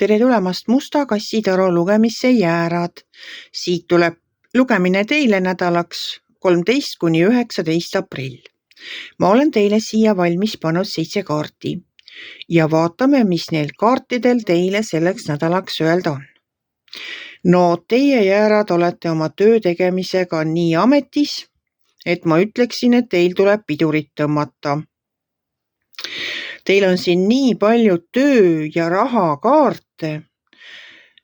Tere tulemast Musta kassitaro lugemisse jäärad. Siit tuleb lugemine teile nädalaks 13 kuni 19 aprill. Ma olen teile siia valmis pannud 7 kaarti ja vaatame, mis neil kaartidel teile selleks nädalaks öelda on. No teie jäärad olete oma töö tegemisega nii ametis, et ma ütleksin, et teil tuleb pidurit tõmmata. Teil on siin nii palju töö ja raha kaarte,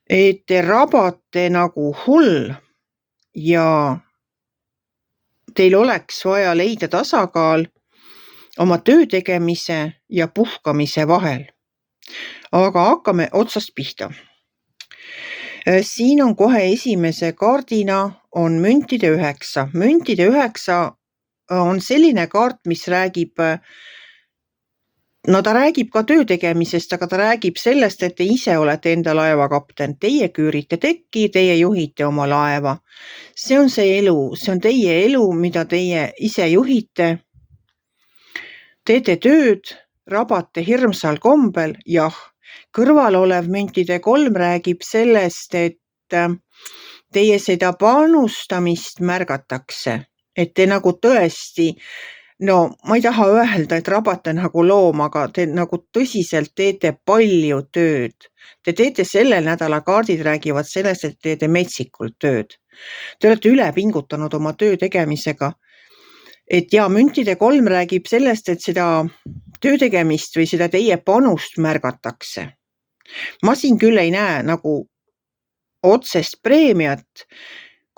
et te rabate nagu hull ja teil oleks vaja leida tasakaal oma töö tegemise ja puhkamise vahel. Aga hakkame otsast pihta. Siin on kohe esimese kaardina on müntide 9. Müntide 9 on selline kaart, mis räägib ta räägib ka töö tegemisest, aga ta räägib sellest, et te ise olete enda laeva kapten. Teie küürite tekki, teie juhite oma laeva. See on see elu, see on teie elu, mida teie ise juhite. Teete tööd, rabate hirmsal kombel, jah. Kõrval olev müntide 3 räägib sellest, et teie seda panustamist märgatakse. Et te nagu tõesti ma ei taha öelda, et rabate nagu loom, aga te nagu tõsiselt teete palju tööd. Te teete sellel nädala kaardid räägivad sellest, et teete metsikult tööd. Te olete üle pingutanud oma töö tegemisega. Et müntide 3 räägib sellest, et seda töö tegemist või seda teie panust märgatakse. Ma siin küll ei näe nagu otsest preemiat,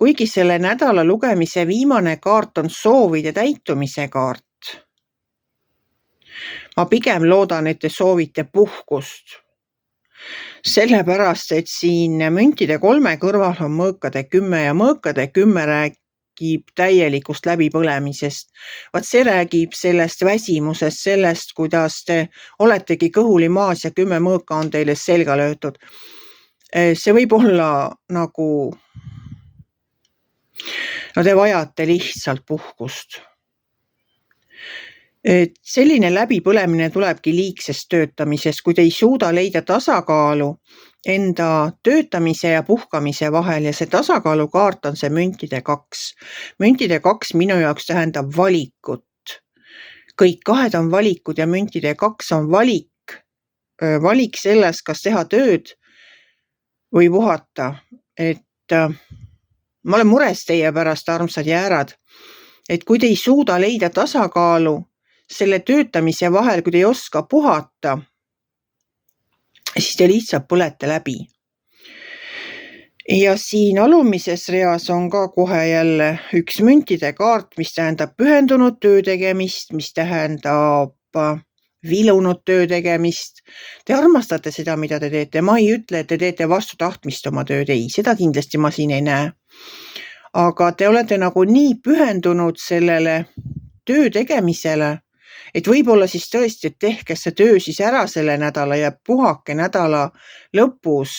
kuigi selle nädala lugemise viimane kaart on soovide täitumise kaart. Ma pigem loodan, et te soovite puhkust. Sellepärast, et siin müntide 3 kõrval on mõõkade 10 ja mõõkade 10 räägib täielikust läbipõlemisest. Vaat see räägib sellest väsimusest, sellest, kuidas te oletegi kõhuli maas ja 10 mõõka on teile selga löötud. See võib olla nagu te vajate lihtsalt puhkust. Et selline läbipõlemine tulebki liigsest töötamisest, kui te ei suuda leida tasakaalu enda töötamise ja puhkamise vahel ja see tasakaalukaart on see müntide 2. Müntide 2 minu jaoks tähendab valikut. Kõik 2 on valikud ja müntide 2 on valik. Valik selles, kas teha tööd või puhata. Et ma olen mures teie pärast, armsad jäärad, et kui te ei suuda leida tasakaalu selle töötamise vahel, kui te ei oska puhata, siis te lihtsalt põlete läbi. Ja siin alumises reas on ka kohe jälle üks müntide kaart, mis tähendab pühendunud töö tegemist, mis tähendab vilunud töö tegemist. Te armastate seda, mida te teete. Ma ei ütle, et te teete vastu tahtmist oma tööd. Ei, seda kindlasti ma siin ei näe. Aga te olete nagu nii pühendunud sellele töö tegemisele, et võib-olla siis tõesti, et tehke see töö siis ära selle nädala ja puhake nädala lõpus.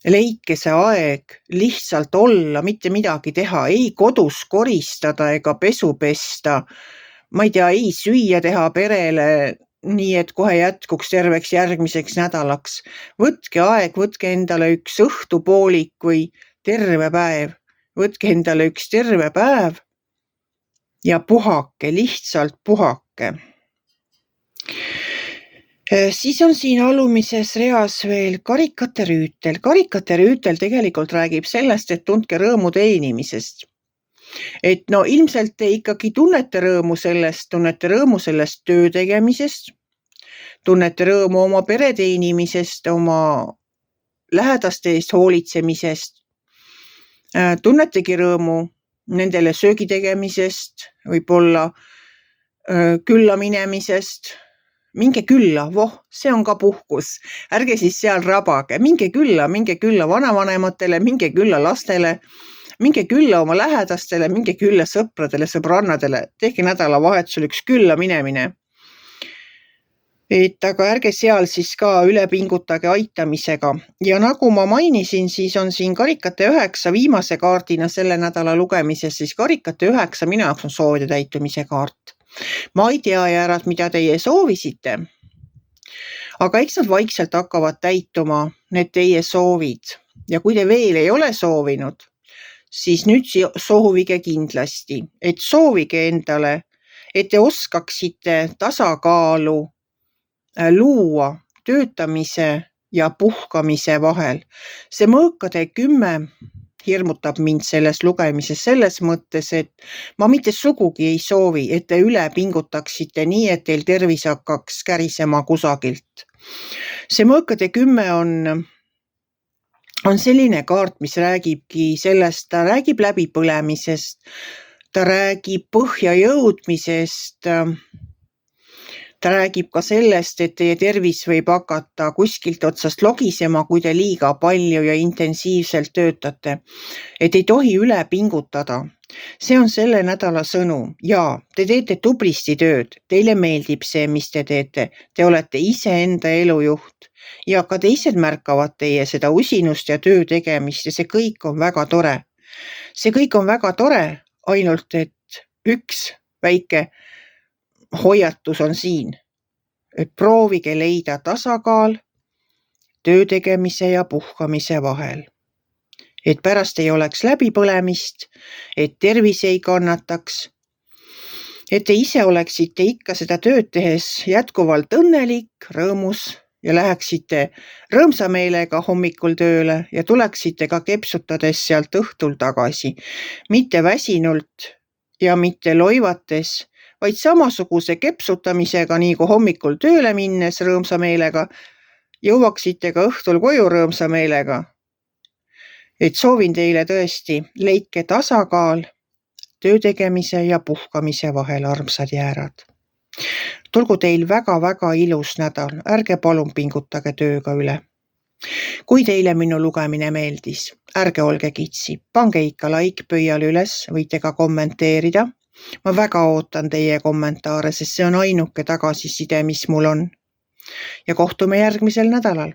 Leidke see aeg lihtsalt olla, mitte midagi teha, ei kodus koristada ega pesu pesta. Ma ei tea, ei süüa teha perele nii, et kohe jätkuks terveks järgmiseks nädalaks. Võtke aeg, võtke endale üks õhtupoolik või terve päev. Võtke endale üks terve päev ja puhake, lihtsalt puhake. Siis on siin alumises reas veel karikate rüütel. Karikate rüütel tegelikult räägib sellest, et tundke rõõmu teenimisest. Et ilmselt te ikkagi tunnete rõõmu sellest töö tegemisest, tunnete rõõmu oma pere teenimisest, oma lähedaste eest hoolitsemisest, tunnetegi rõõmu nendele söögi tegemisest, võib-olla külla minemisest. Minge külla, see on ka puhkus. Ärge siis seal rabage, minge külla vanavanematele, minge külla lastele, minge külla oma lähedastele, minge külla sõpradele, sõbrannadele, tehke nädalavahetusel üks külla minemine. Aga ärge seal siis ka üle pingutage aitamisega. Ja nagu ma mainisin, siis on siin karikate 9 viimase kaardina selle nädala lugemises, siis karikate 9 minu jaoks on soovide täitumise kaart. Ma ei tea, jäärad, mida teie soovisite. Aga eks nad vaikselt hakkavad täituma, need teie soovid. Ja kui te veel ei ole soovinud, siis nüüd soovige kindlasti, et soovige endale, et te oskaksite tasakaalu luua töötamise ja puhkamise vahel. See mõõkade 10 hirmutab mind selles lugemises selles mõttes, et ma mitte sugugi ei soovi, et te üle pingutaksite nii, et teil tervis hakkaks kärisema kusagilt. See mõõkade 10 on selline kaart, mis räägibki sellest, ta räägib läbipõlemisest, ta räägib põhja jõudmisest, ta räägib ka sellest, et teie tervis võib hakata kuskilt otsast logisema, kui te liiga palju ja intensiivselt töötate. Et ei tohi üle pingutada. See on selle nädala sõnum. Ja, te teete tublisti tööd. Teile meeldib see, mis te teete. Te olete ise enda elujuht. Ja ka teised märkavad teie seda usinust ja töö tegemist ja see kõik on väga tore. See kõik on väga tore, ainult et üks väike hoiatus on siin, et proovige leida tasakaal töö tegemise ja puhkamise vahel. Et pärast ei oleks läbipõlemist, et tervis ei kannataks, et te ise oleksite ikka seda tööd tehes jätkuvalt õnnelik, rõõmus ja läheksite rõõmsa meelega hommikul tööle ja tuleksite ka kepsutades sealt õhtul tagasi, mitte väsinult ja mitte loivates, vaid samasuguse kepsutamisega, nii kui hommikul tööle minnes rõõmsa meelega, jõuaksite ka õhtul koju rõõmsa meelega. Et soovin teile tõesti, leidke tasakaal töö tegemise ja puhkamise vahel, armsad jäärad. Tulgu teil väga-väga ilus nädal, ärge palun pingutage tööga üle. Kui teile minu lugemine meeldis, ärge olge kitsi, pange ikka like pöial üles, võite ka kommenteerida. Ma väga ootan teie kommentaare, sest see on ainuke tagasiside, mis mul on. Ja kohtume järgmisel nädalal.